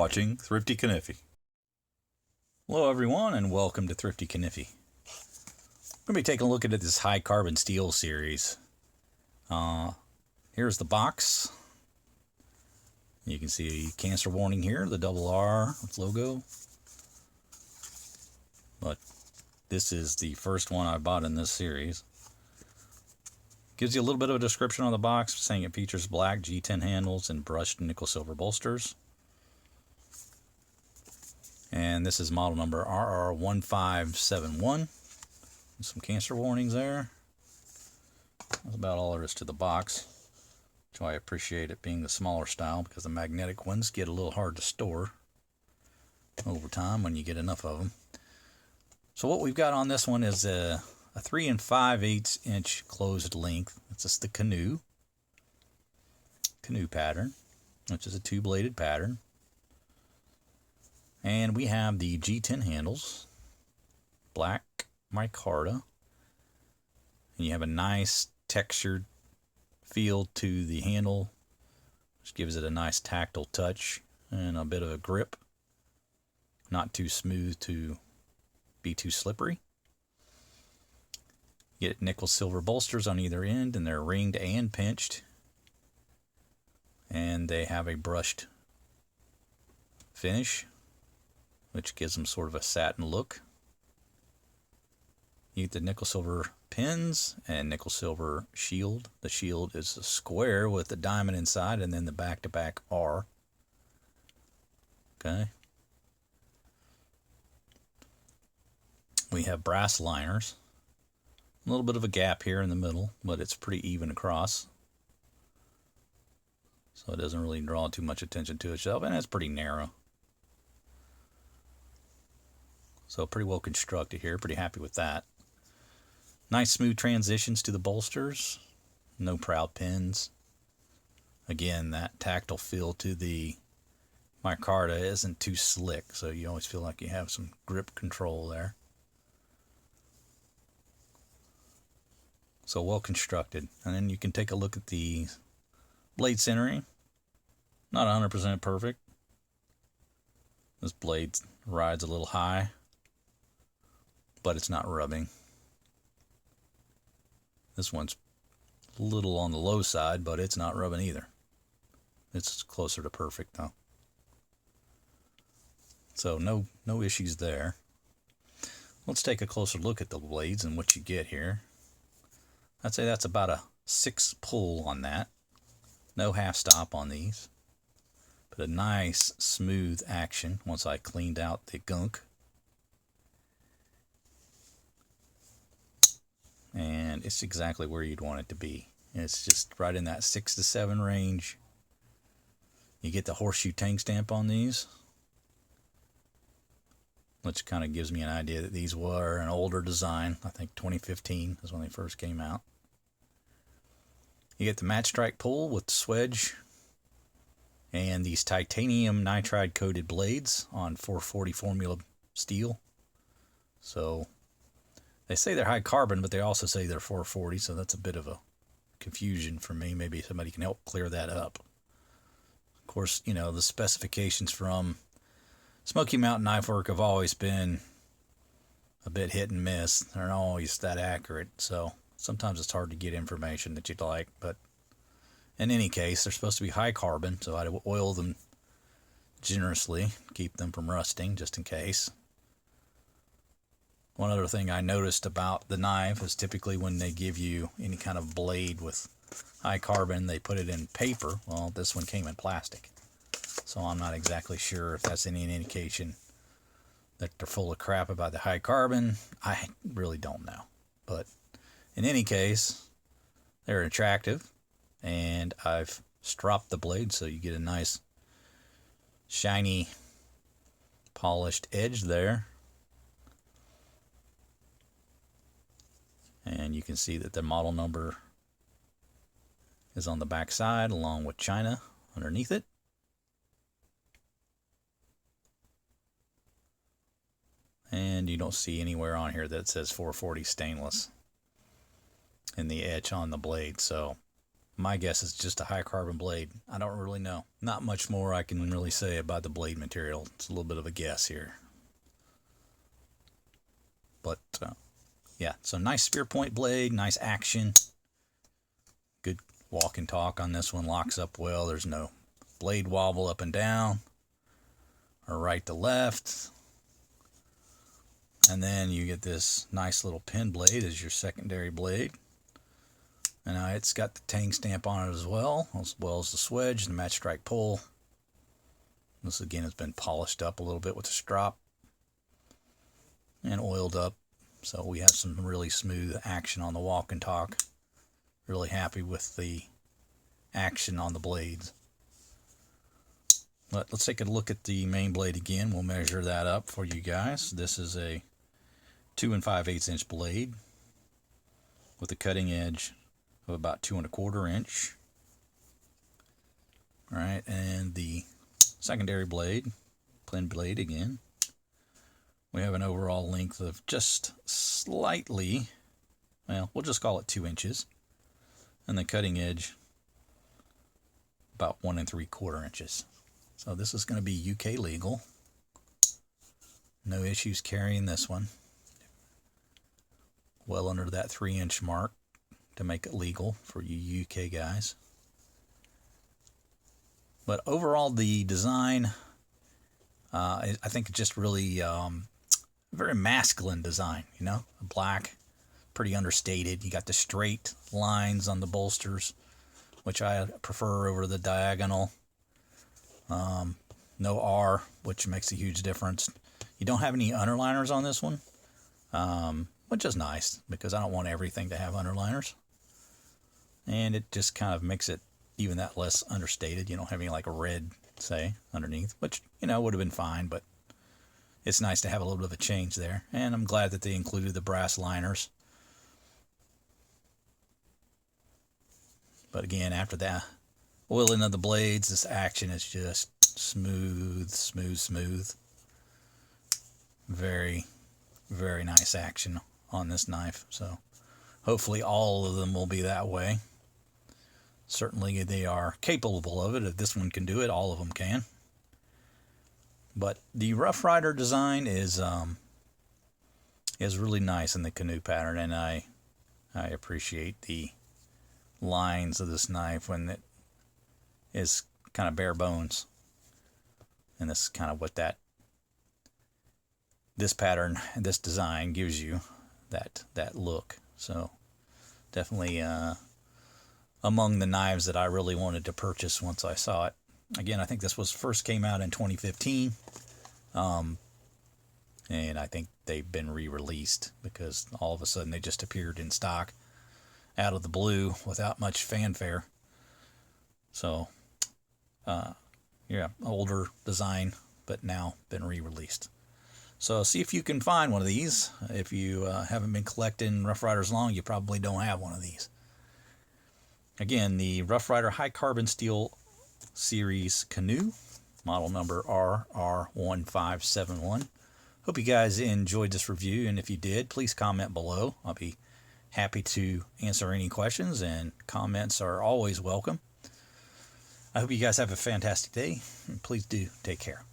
watching Thrifty Kaniffy. Hello everyone and welcome to Thrifty Kaniffy. We're going to be taking a look at this high carbon steel series. Here's the box. You can see a cancer warning here, the double R logo. But this is the first one I bought in this series. Gives you a little bit of a description on the box, saying it features black G10 handles and brushed nickel silver bolsters. And this is model number RR1571. Some cancer warnings there. That's about all there is to the box. So I appreciate it being the smaller style because the magnetic ones get a little hard to store over time when you get enough of them. So what we've got on this one is a 3 5/8 inch closed length. It's just the Canoe pattern, which is a two-bladed pattern. And we have the G10 handles, black micarta, and you have a nice textured feel to the handle, which gives it a nice tactile touch and a bit of a grip. Not too smooth to be too slippery. You get nickel silver bolsters on either end, and they're ringed and pinched. And they have a brushed finish, which gives them sort of a satin look. You get the nickel silver pins and nickel silver shield. The shield is a square with a diamond inside, and then the back-to-back R. Okay. We have brass liners. A little bit of a gap here in the middle, but it's pretty even across. So it doesn't really draw too much attention to itself, and it's pretty narrow. So pretty well constructed here, pretty happy with that. Nice smooth transitions to the bolsters. No proud pins. Again, that tactile feel to the micarta isn't too slick, so you always feel like you have some grip control there. So well constructed. And then you can take a look at the blade centering. Not 100% perfect. This blade rides a little high, but it's not rubbing. This one's a little on the low side, but it's not rubbing either. It's closer to perfect though. So no issues there. Let's take a closer look at the blades and what you get here. I'd say that's about a 6 pull on that. No half stop on these. But a nice smooth action once I cleaned out the gunk. And it's exactly where you'd want it to be. It's just right in that 6 to 7 range. You get the horseshoe tank stamp on these, which kind of gives me an idea that these were an older design. I think 2015 is when they first came out. You get the match strike pull with the swedge and these titanium nitride coated blades on 440 formula steel. So they say they're high carbon, but they also say they're 440, so that's a bit of a confusion for me. Maybe somebody can help clear that up. Of course, you know, the specifications from Smoky Mountain Knife Work have always been a bit hit and miss. They're not always that accurate, so sometimes it's hard to get information that you'd like. But in any case, they're supposed to be high carbon, so I'd oil them generously, keep them from rusting, just in case. One other thing I noticed about the knife is typically when they give you any kind of blade with high carbon, they put it in paper. Well, this one came in plastic. So I'm not exactly sure if that's any indication that they're full of crap about the high carbon. I really don't know. But in any case, they're attractive. And I've stropped the blade so you get a nice shiny polished edge there. And you can see that the model number is on the back side along with China underneath it. And you don't see anywhere on here that says 440 stainless in the etch on the blade. So My guess is just a high carbon blade. I don't really know. Not much more I can really say about the blade material. It's a little bit of a guess here. But yeah, so nice spear point blade, nice action. Good walk and talk on this one, locks up well. There's no blade wobble up and down or right to left. And then you get this nice little pin blade as your secondary blade. And it's got the tang stamp on it as well as the swedge and the match strike pull. This again has been polished up a little bit with the strop and oiled up. So we have some really smooth action on the walk and talk. Really happy with the action on the blades. But let's take a look at the main blade again. We'll measure that up for you guys. This is a 2 5/8 inch blade with a cutting edge of about 2 1/4 inch. All right, and the secondary blade, pin blade again. We have an overall length of just slightly, well, we'll just call it 2 inches. And the cutting edge about 1 3/4 inches. So this is going to be UK legal. No issues carrying this one. Well under that 3-inch mark to make it legal for you UK guys. But overall, the design, I think, just really very masculine design. You know, black, pretty understated. You got the straight lines on the bolsters, which I prefer over the diagonal. No R, which makes a huge difference. You don't have any underliners on this one, which is nice because I don't want everything to have underliners. And it just kind of makes it even that less understated. You don't have any like a red, say, underneath, which, you know, would have been fine, but it's nice to have a little bit of a change there. And I'm glad that they included the brass liners. But again, after that oiling of the blades, this action is just smooth, smooth, smooth. Very, very nice action on this knife. So hopefully all of them will be that way. Certainly they are capable of it. If this one can do it, all of them can. But the Rough Rider design is really nice in the Canoe pattern, and I appreciate the lines of this knife when it is kind of bare bones. And this is kind of what this pattern, this design gives you, that look. So definitely among the knives that I really wanted to purchase once I saw it. Again, I think this first came out in 2015. And I think they've been re-released because all of a sudden they just appeared in stock out of the blue without much fanfare. So, yeah, older design, but now been re-released. So see if you can find one of these. If you haven't been collecting Rough Riders long, you probably don't have one of these. Again, the Rough Rider High Carbon Steel Series Canoe, model number RR1571. Hope you guys enjoyed this review, and if you did, please comment below. I'll be happy to answer any questions, and comments are always welcome. I hope you guys have a fantastic day, and please do take care.